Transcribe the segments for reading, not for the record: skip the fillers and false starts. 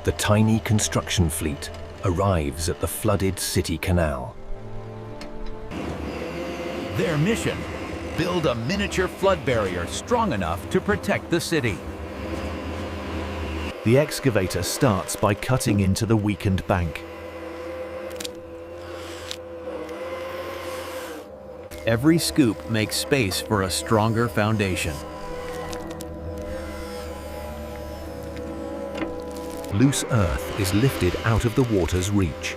the tiny construction fleet arrives at the flooded city canal. Their mission: build a miniature flood barrier strong enough to protect the city. The excavator starts by cutting into the weakened bank. Every scoop makes space for a stronger foundation. Loose earth is lifted out of the water's reach.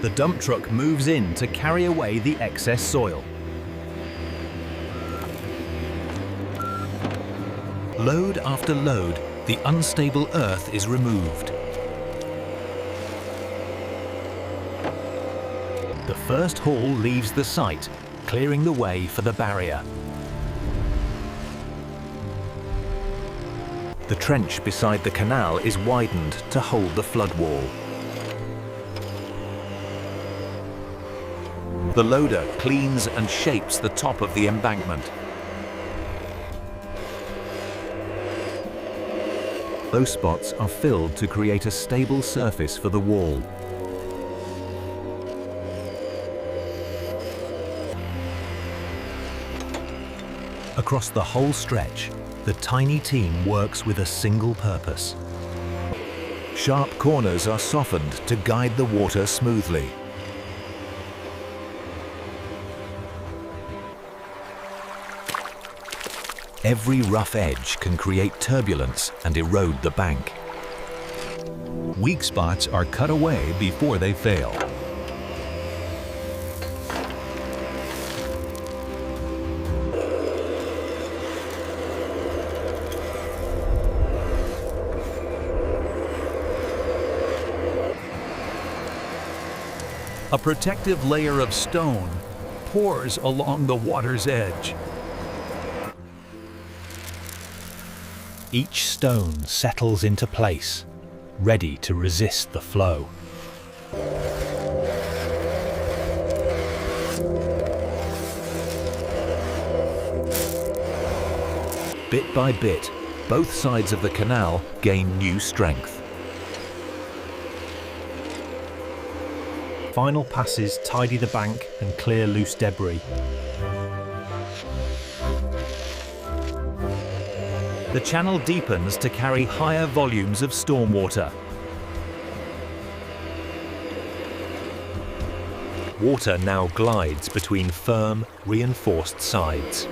The dump truck moves in to carry away the excess soil. Load after load, the unstable earth is removed. The first haul leaves the site, clearing the way for the barrier. The trench beside the canal is widened to hold the flood wall. The loader cleans and shapes the top of the embankment. Those spots are filled to create a stable surface for the wall. Across the whole stretch, the tiny team works with a single purpose. Sharp corners are softened to guide the water smoothly. Every rough edge can create turbulence and erode the bank. Weak spots are cut away before they fail. A protective layer of stone pours along the water's edge. Each stone settles into place, ready to resist the flow. Bit by bit, both sides of the canal gain new strength. Final passes tidy the bank and clear loose debris. The channel deepens to carry higher volumes of stormwater. Water now glides between firm, reinforced sides.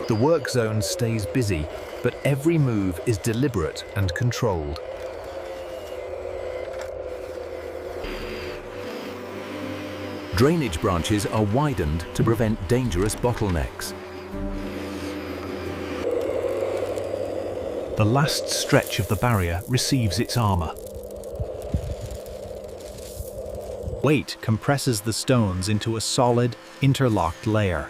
The work zone stays busy, but every move is deliberate and controlled. Drainage branches are widened to prevent dangerous bottlenecks. The last stretch of the barrier receives its armor. Weight compresses the stones into a solid, interlocked layer.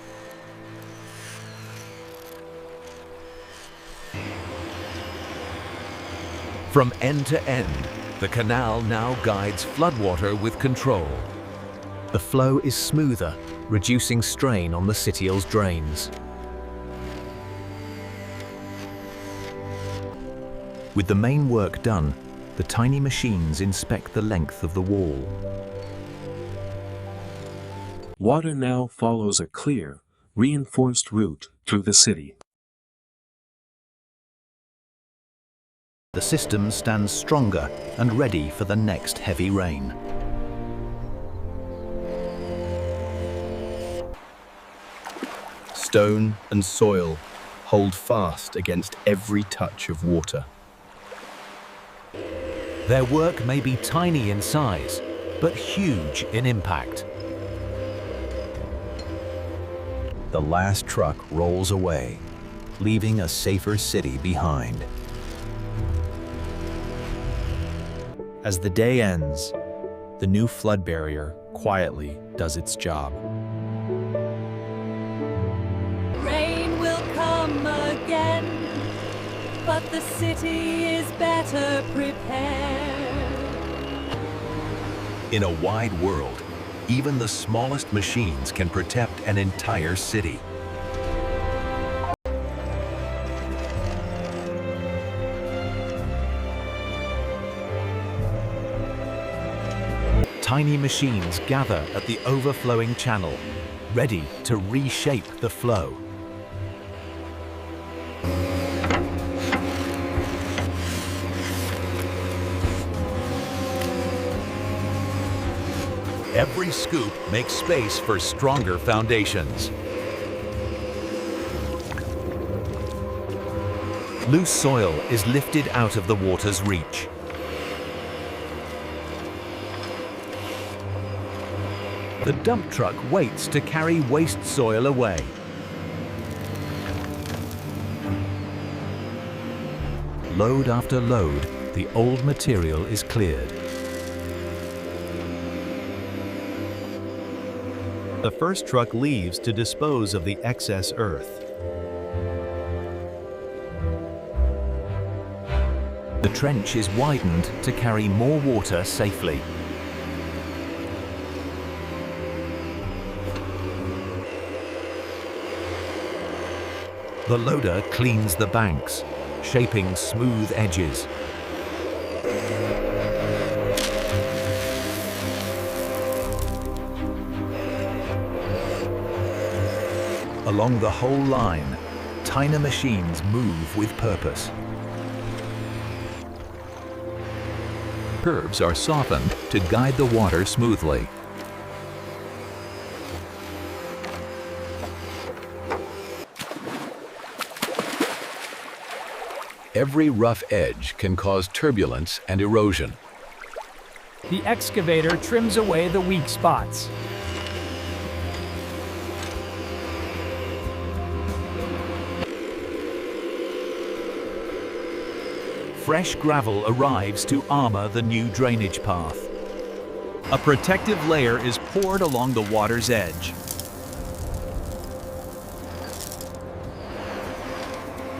From end to end, the canal now guides floodwater with control. The flow is smoother, reducing strain on the Cityl's drains. With the main work done, the tiny machines inspect the length of the wall. Water now follows a clear, reinforced route through the city. The system stands stronger and ready for the next heavy rain. Stone and soil hold fast against every touch of water. Their work may be tiny in size, but huge in impact. The last truck rolls away, leaving a safer city behind. As the day ends, the new flood barrier quietly does its job. Rain will come again, but the city is better prepared. In a wide world, Even the smallest machines can protect an entire city. Tiny machines gather at the overflowing channel, ready to reshape the flow. Every scoop makes space for stronger foundations. Loose soil is lifted out of the water's reach. The dump truck waits to carry waste soil away. Load after load, the old material is cleared. The first truck leaves to dispose of the excess earth. The trench is widened to carry more water safely. The loader cleans the banks, shaping smooth edges. Along the whole line, tiny machines move with purpose. Curves are softened to guide the water smoothly. Every rough edge can cause turbulence and erosion. The excavator trims away the weak spots. Fresh gravel arrives to armor the new drainage path. A protective layer is poured along the water's edge.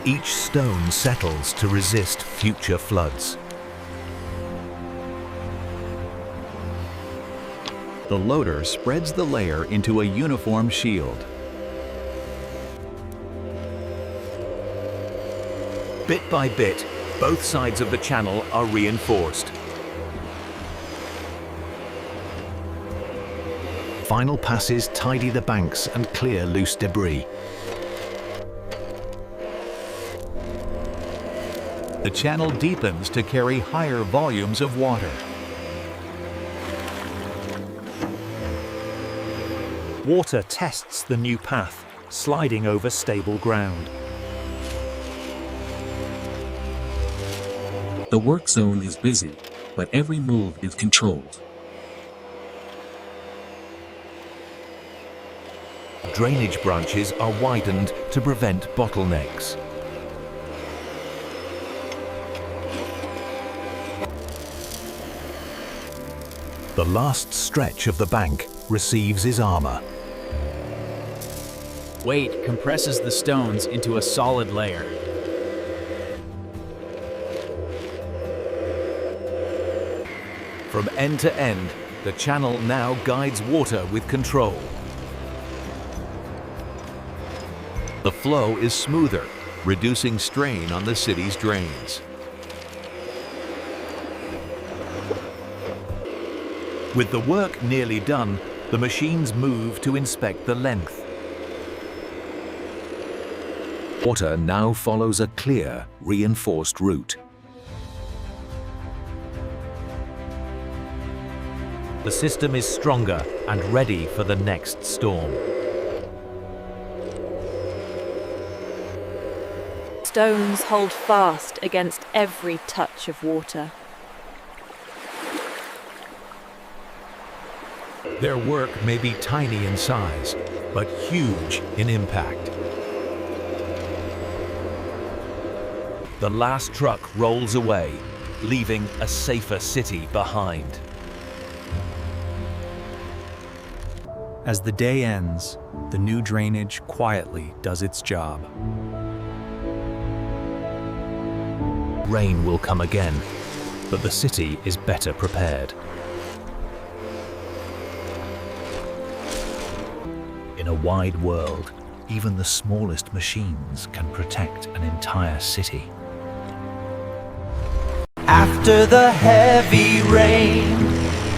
Each stone settles to resist future floods. The loader spreads the layer into a uniform shield. Bit by bit, both sides of the channel are reinforced. Final passes tidy the banks and clear loose debris. The channel deepens to carry higher volumes of water. Water tests the new path, sliding over stable ground. The work zone is busy, but every move is controlled. Drainage branches are widened to prevent bottlenecks. The last stretch of the bank receives his armor. Weight compresses the stones into a solid layer. From end to end, the channel now guides water with control. The flow is smoother, reducing strain on the city's drains. With the work nearly done, the machines move to inspect the length. Water now follows a clear, reinforced route. The system is stronger and ready for the next storm. Stones hold fast against every touch of water. Their work may be tiny in size, but huge in impact. The last truck rolls away, leaving a safer city behind. As the day ends, the new drainage quietly does its job. Rain will come again, but the city is better prepared. In a wide world, even the smallest machines can protect an entire city. After the heavy rain,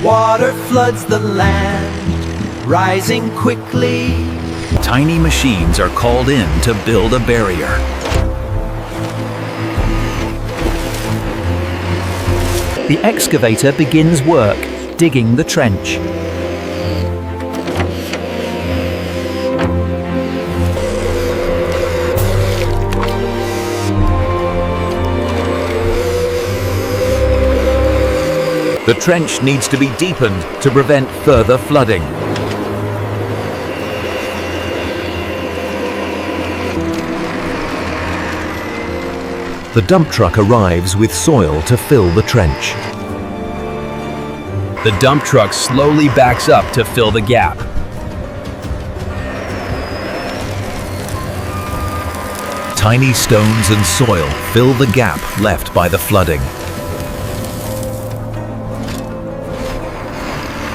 water floods the land, rising quickly. Tiny machines are called in to build a barrier. The excavator begins work, digging the trench. The trench needs to be deepened to prevent further flooding. The dump truck arrives with soil to fill the trench. The dump truck slowly backs up to fill the gap. Tiny stones and soil fill the gap left by the flooding.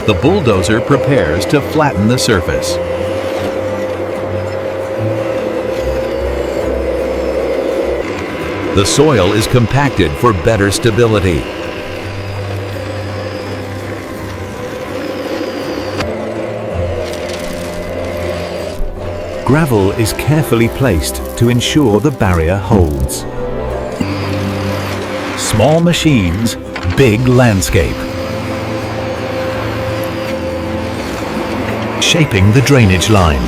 The bulldozer prepares to flatten the surface. The soil is compacted for better stability. Gravel is carefully placed to ensure the barrier holds. Small machines, big landscape. Shaping the drainage line.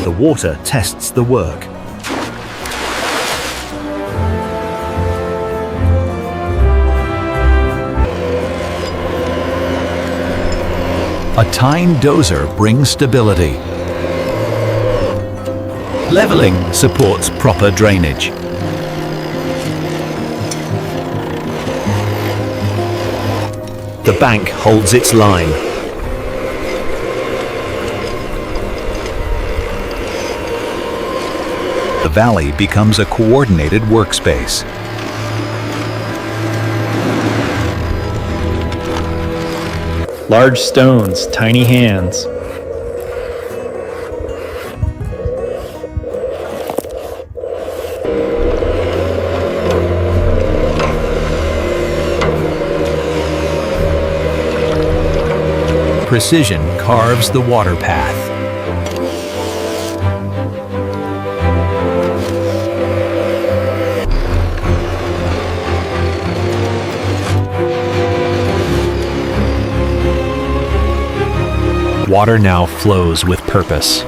The water tests the work. A tine dozer brings stability. Leveling supports proper drainage. The bank holds its line. The valley becomes a coordinated workspace. Large stones, tiny hands. Precision carves the water path. Water now flows with purpose.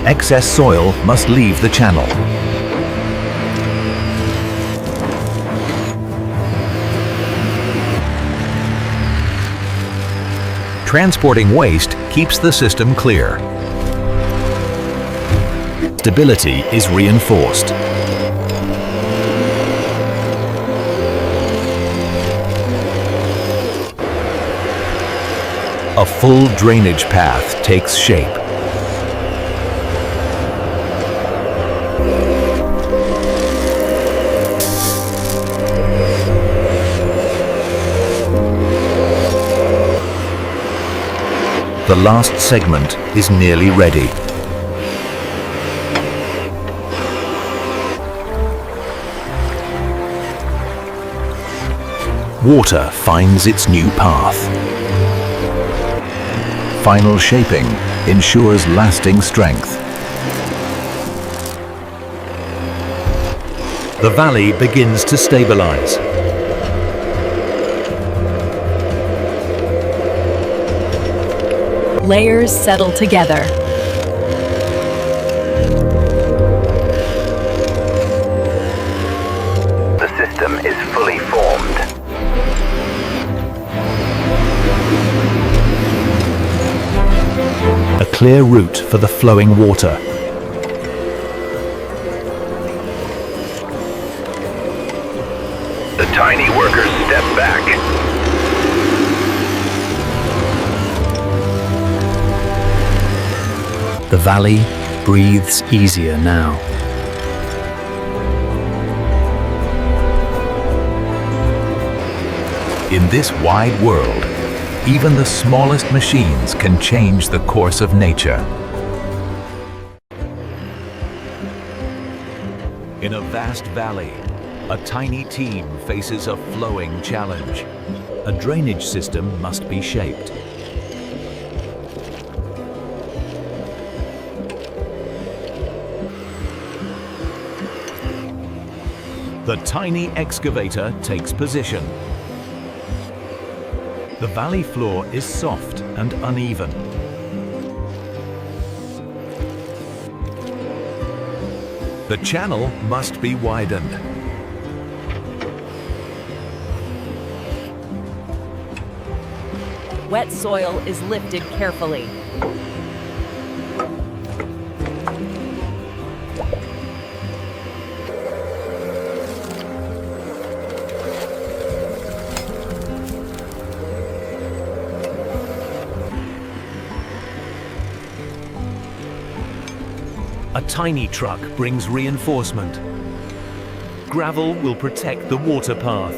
Excess soil must leave the channel. Transporting waste keeps the system clear. Stability is reinforced. A full drainage path takes shape. The last segment is nearly ready. Water finds its new path. Final shaping ensures lasting strength. The valley begins to stabilize. Layers settle together. The system is fully formed. A clear route for the flowing water. The tiny workers step back. The valley breathes easier now. In this wide world, even the smallest machines can change the course of nature. In a vast valley, a tiny team faces a flowing challenge. A drainage system must be shaped. The tiny excavator takes position. The valley floor is soft and uneven. The channel must be widened. Wet soil is lifted carefully. A tiny truck brings reinforcement. Gravel will protect the water path.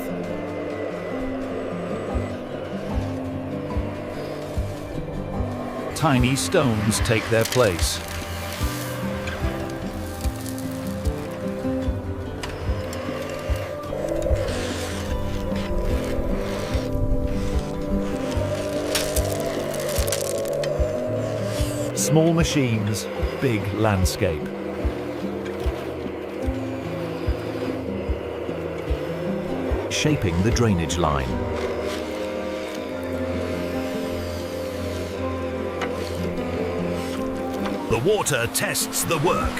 Tiny stones take their place. Small machines, big landscape. Shaping the drainage line. The water tests the work.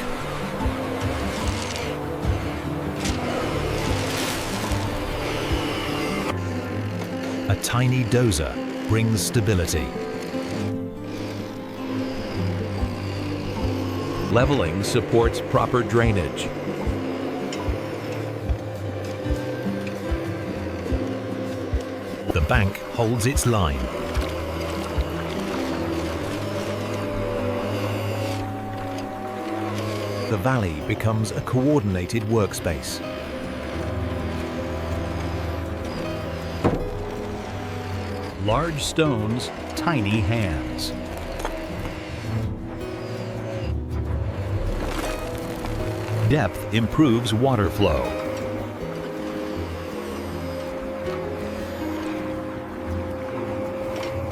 A tiny dozer brings stability. Leveling supports proper drainage. The bank holds its line. The valley becomes a coordinated workspace. Large stones, tiny hands. Depth improves water flow.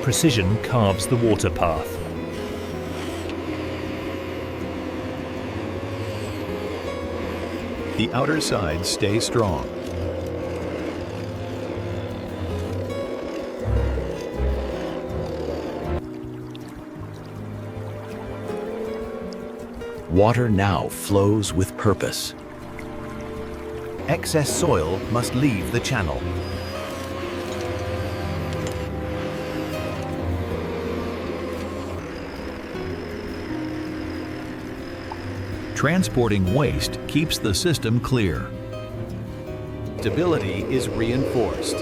Precision carves the water path. The outer sides stay strong. Water now flows with purpose. Excess soil must leave the channel. Transporting waste keeps the system clear. Stability is reinforced.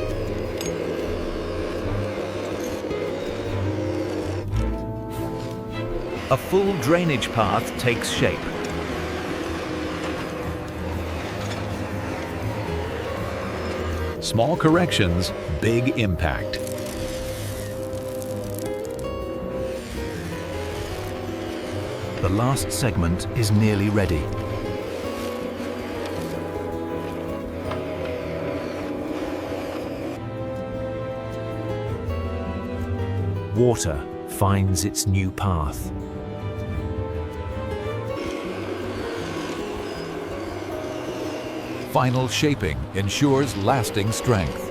A full drainage path takes shape. Small corrections, big impact. The last segment is nearly ready. Water finds its new path. Final shaping ensures lasting strength.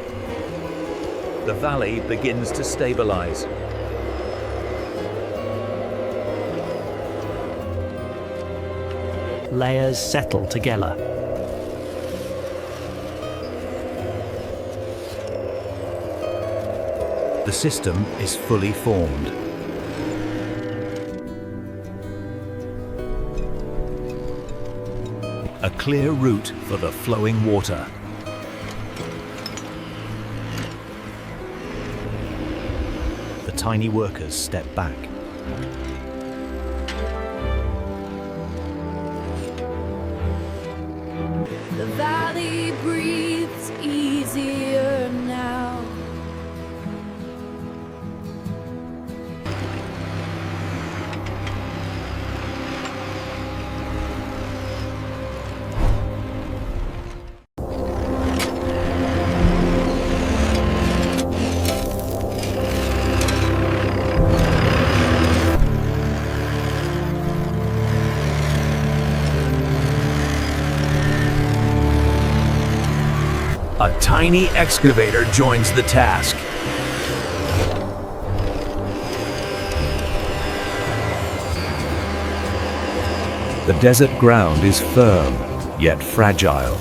The valley begins to stabilize. Layers settle together. The system is fully formed. A clear route for the flowing water. The tiny workers step back. The valley breathes easier now. A tiny excavator joins the task. The desert ground is firm, yet fragile.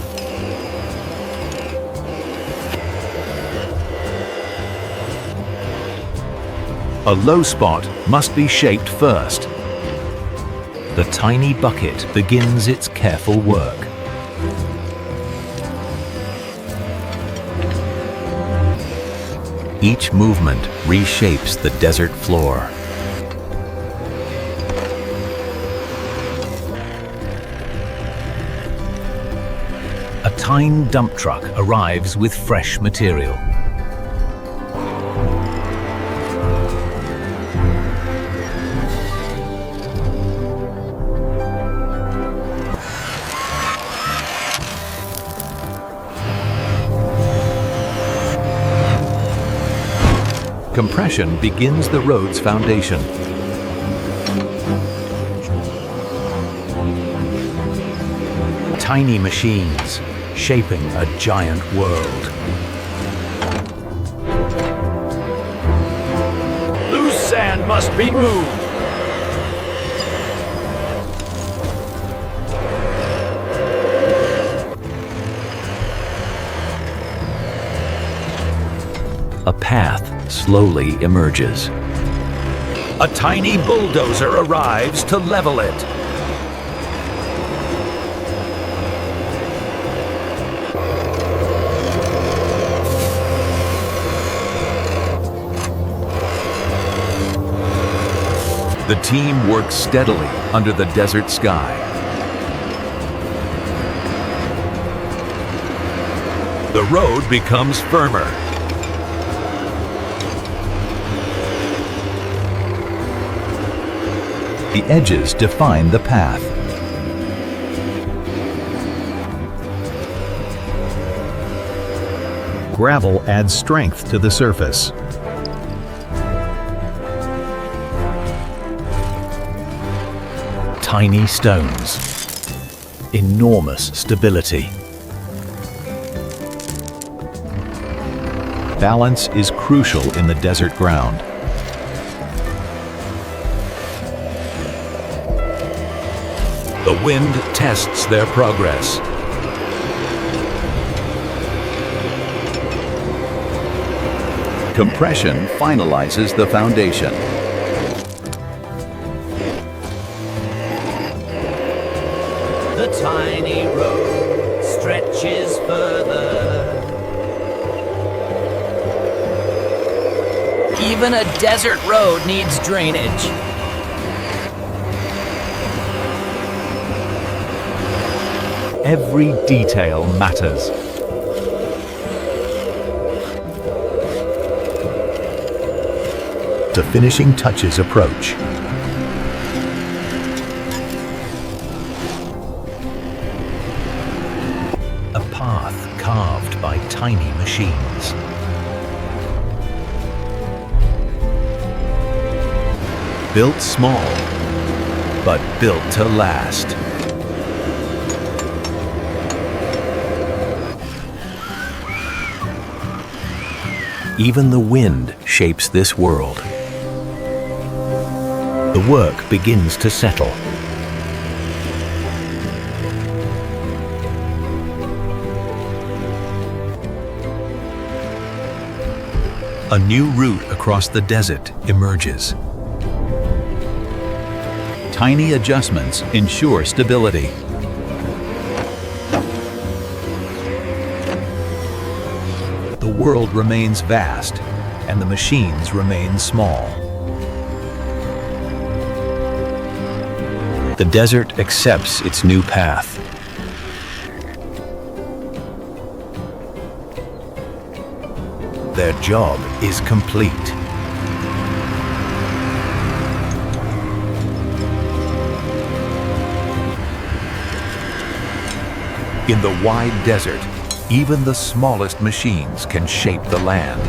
A low spot must be shaped first. The tiny bucket begins its careful work. Each movement reshapes the desert floor. A tiny dump truck arrives with fresh material. Compression begins the road's foundation. Tiny machines shaping a giant world. Loose sand must be moved. A path slowly emerges. A tiny bulldozer arrives to level it. The team works steadily under the desert sky. The road becomes firmer. The edges define the path. Gravel adds strength to the surface. Tiny stones. Enormous stability. Balance is crucial in the desert ground. The wind tests their progress. Compression finalizes the foundation. The tiny road stretches further. Even a desert road needs drainage. Every detail matters. The finishing touches approach. A path carved by tiny machines. Built small, but built to last. Even the wind shapes this world. The work begins to settle. A new route across the desert emerges. Tiny adjustments ensure stability. The world remains vast, and the machines remain small. The desert accepts its new path. Their job is complete. In the wide desert, even the smallest machines can shape the land.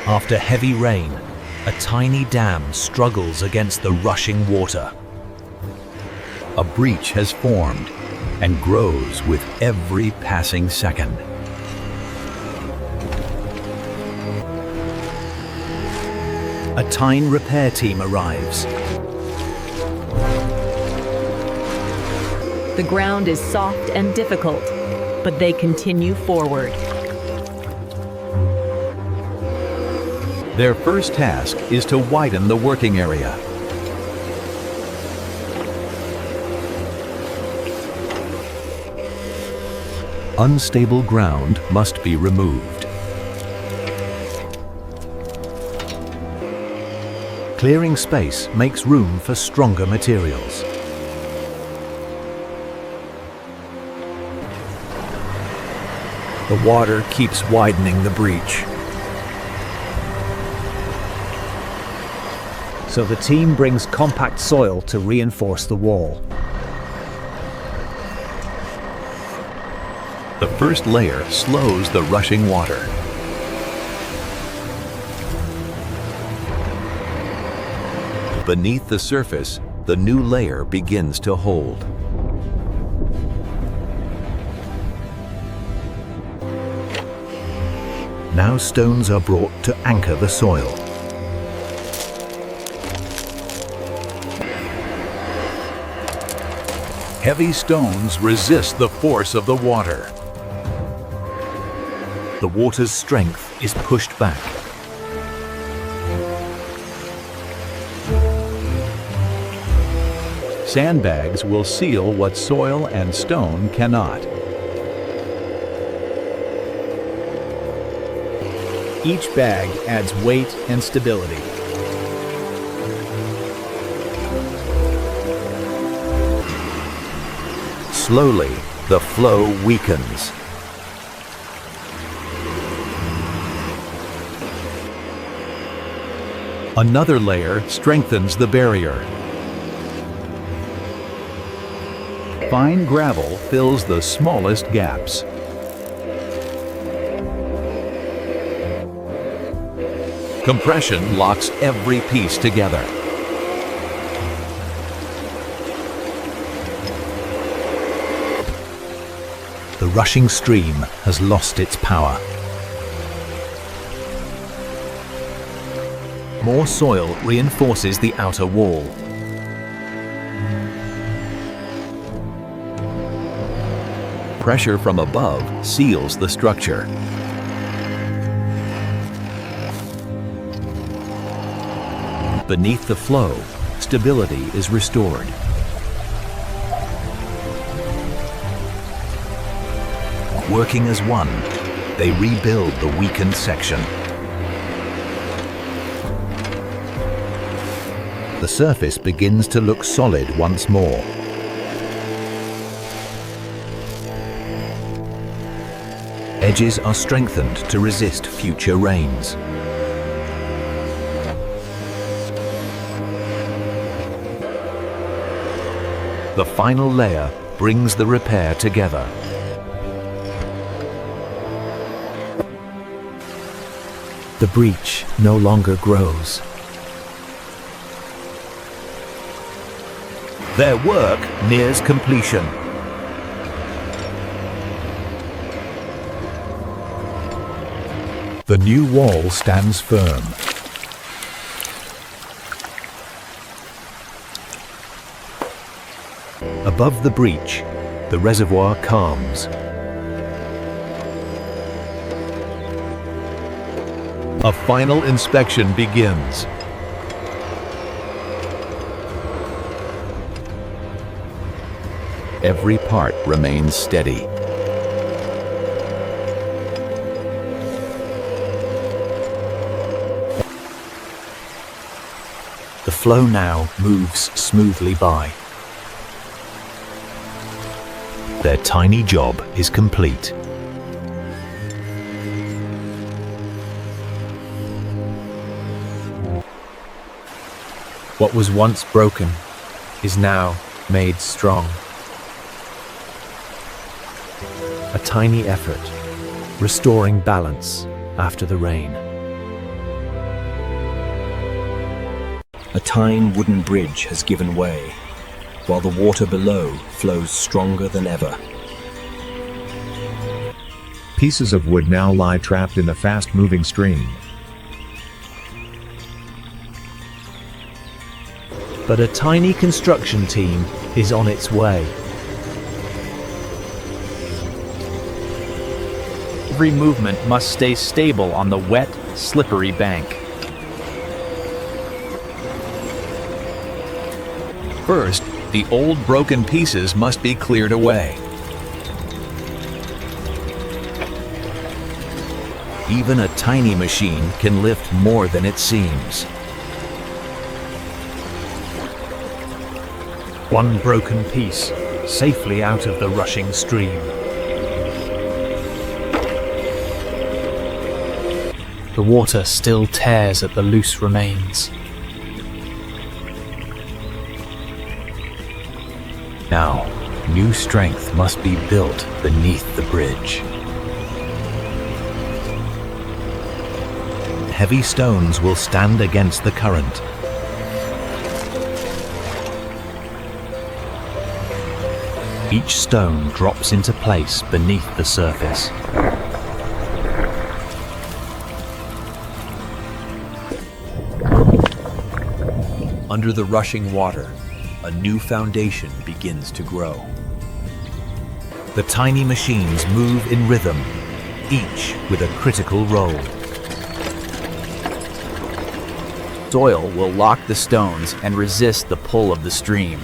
After heavy rain, a tiny dam struggles against the rushing water. A breach has formed, and grows with every passing second. A Tyne repair team arrives. The ground is soft and difficult, but they continue forward. Their first task is to widen the working area. Unstable ground must be removed. Clearing space makes room for stronger materials. The water keeps widening the breach. So the team brings compact soil to reinforce the wall. The first layer slows the rushing water. Beneath the surface, the new layer begins to hold. Now stones are brought to anchor the soil. Heavy stones resist the force of the water. The water's strength is pushed back. Sandbags will seal what soil and stone cannot. Each bag adds weight and stability. Slowly, the flow weakens. Another layer strengthens the barrier. Fine gravel fills the smallest gaps. Compression locks every piece together. The rushing stream has lost its power. More soil reinforces the outer wall. Pressure from above seals the structure. Beneath the flow, stability is restored. Working as one, they rebuild the weakened section. The surface begins to look solid once more. Edges are strengthened to resist future rains. The final layer brings the repair together. The breach no longer grows. Their work nears completion. The new wall stands firm. Above the breach, the reservoir calms. A final inspection begins. Every part remains steady. The flow now moves smoothly by. Their tiny job is complete. What was once broken is now made strong. A tiny effort, restoring balance after the rain. A Tyne wooden bridge has given way. while the water below flows stronger than ever. Pieces of wood now lie trapped in the fast-moving stream. But a tiny construction team is on its way. Every movement must stay stable on the wet, slippery bank. First, the old broken pieces must be cleared away. Even a tiny machine can lift more than it seems. One broken piece, safely out of the rushing stream. The water still tears at the loose remains. Now, new strength must be built beneath the bridge. Heavy stones will stand against the current. Each stone drops into place beneath the surface. Under the rushing water, a new foundation begins to grow. The tiny machines move in rhythm, each with a critical role. Soil will lock the stones and resist the pull of the stream.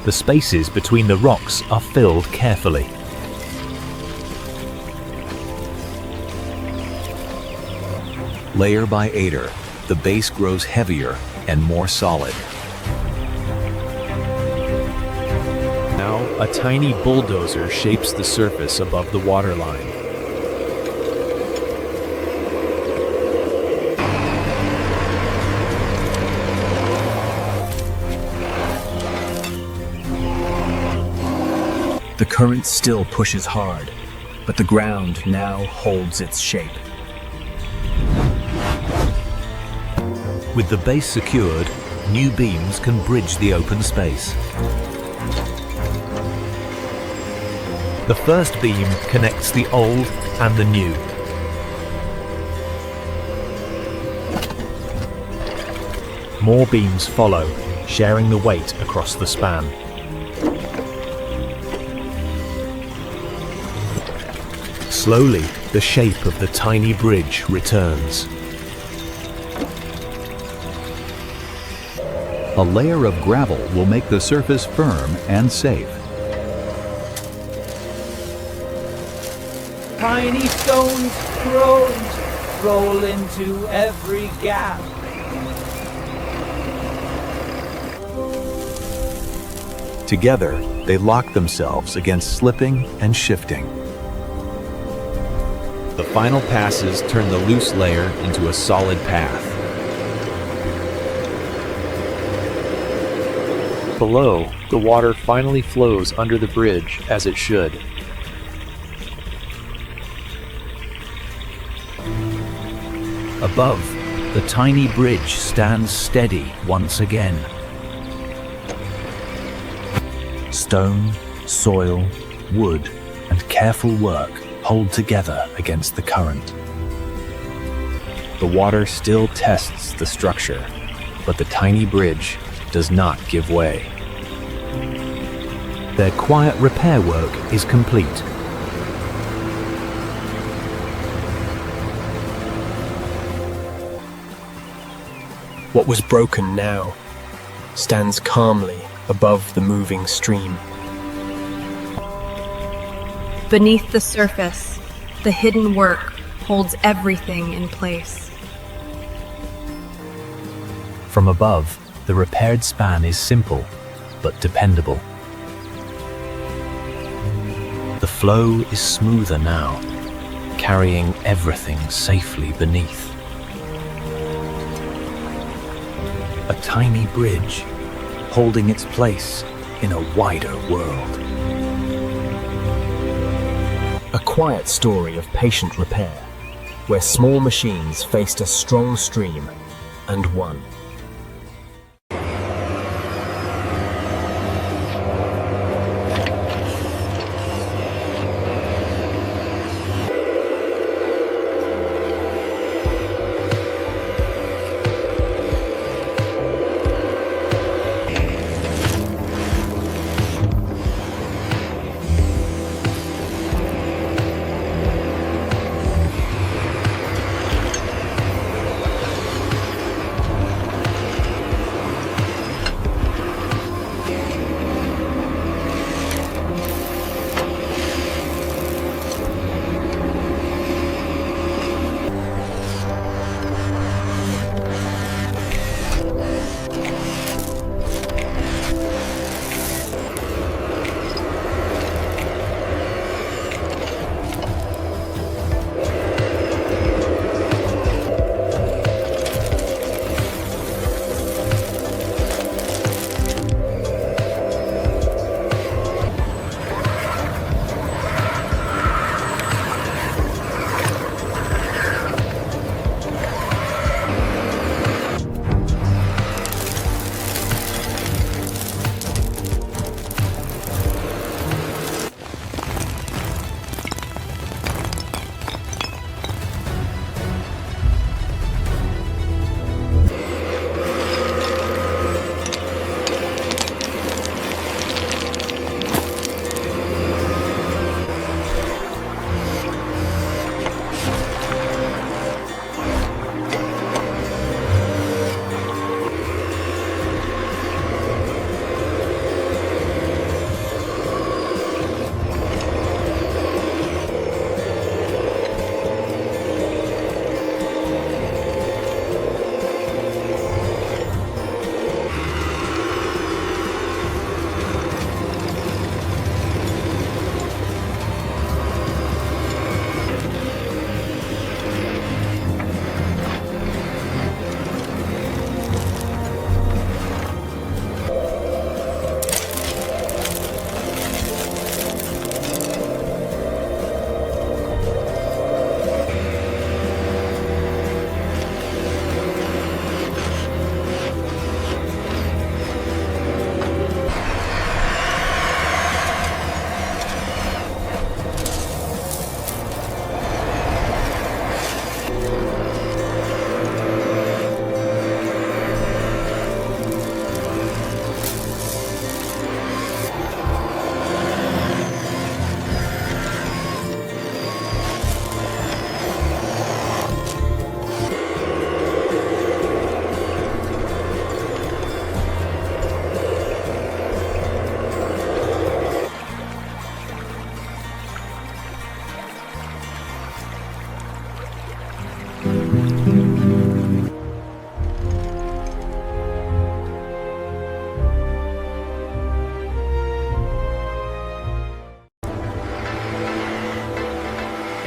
The spaces between the rocks are filled carefully. Layer by layer, the base grows heavier and more solid. Now, a tiny bulldozer shapes the surface above the waterline. The current still pushes hard, but the ground now holds its shape. With the base secured, new beams can bridge the open space. The first beam connects the old and the new. More beams follow, sharing the weight across the span. Slowly, the shape of the tiny bridge returns. A layer of gravel will make the surface firm and safe. Tiny stones roll into every gap. Together, they lock themselves against slipping and shifting. The final passes turn the loose layer into a solid path. Below, the water finally flows under the bridge as it should. Above, the tiny bridge stands steady once again. Stone, soil, wood, and careful work hold together against the current. The water still tests the structure, but the tiny bridge does not give way. Their quiet repair work is complete. What was broken now stands calmly above the moving stream. Beneath the surface, the hidden work holds everything in place. From above, the repaired span is simple, but dependable. The flow is smoother now, carrying everything safely beneath. A tiny bridge, holding its place in a wider world. A quiet story of patient repair, where small machines faced a strong stream and won.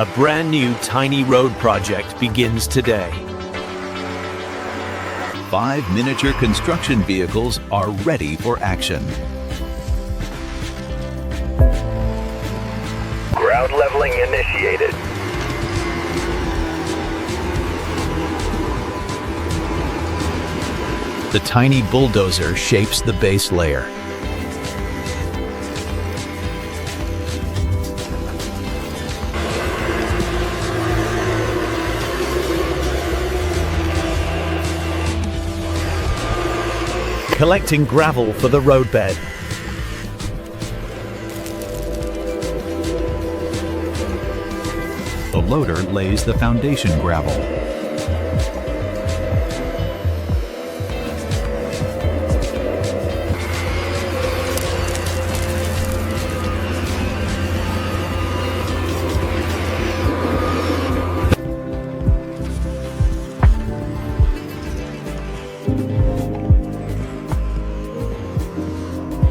A brand new tiny road project begins today. 5 miniature construction vehicles are ready for action. Ground leveling initiated. The tiny bulldozer shapes the base layer. Collecting gravel for the roadbed. The loader lays the foundation gravel.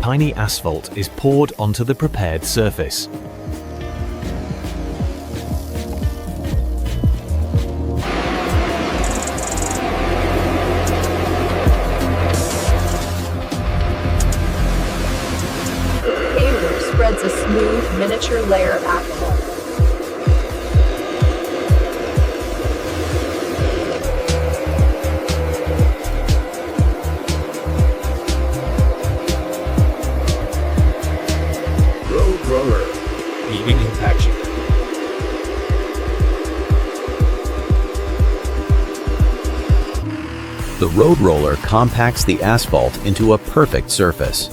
Tiny asphalt is poured onto the prepared surface. Paver spreads a smooth miniature layer of asphalt. The road roller compacts the asphalt into a perfect surface.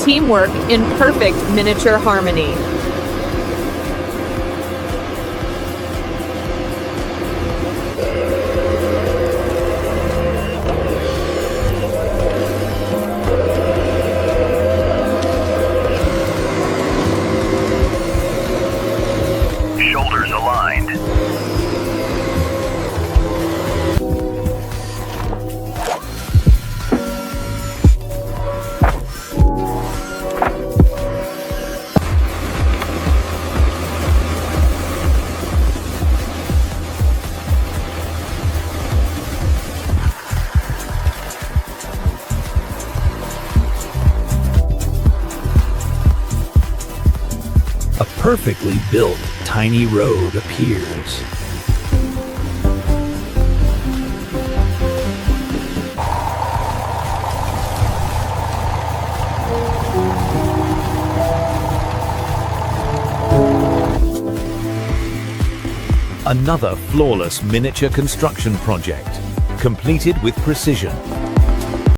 Teamwork in perfect miniature harmony. Shoulders aligned. A perfectly built tiny road appears. Another flawless miniature construction project, completed with precision.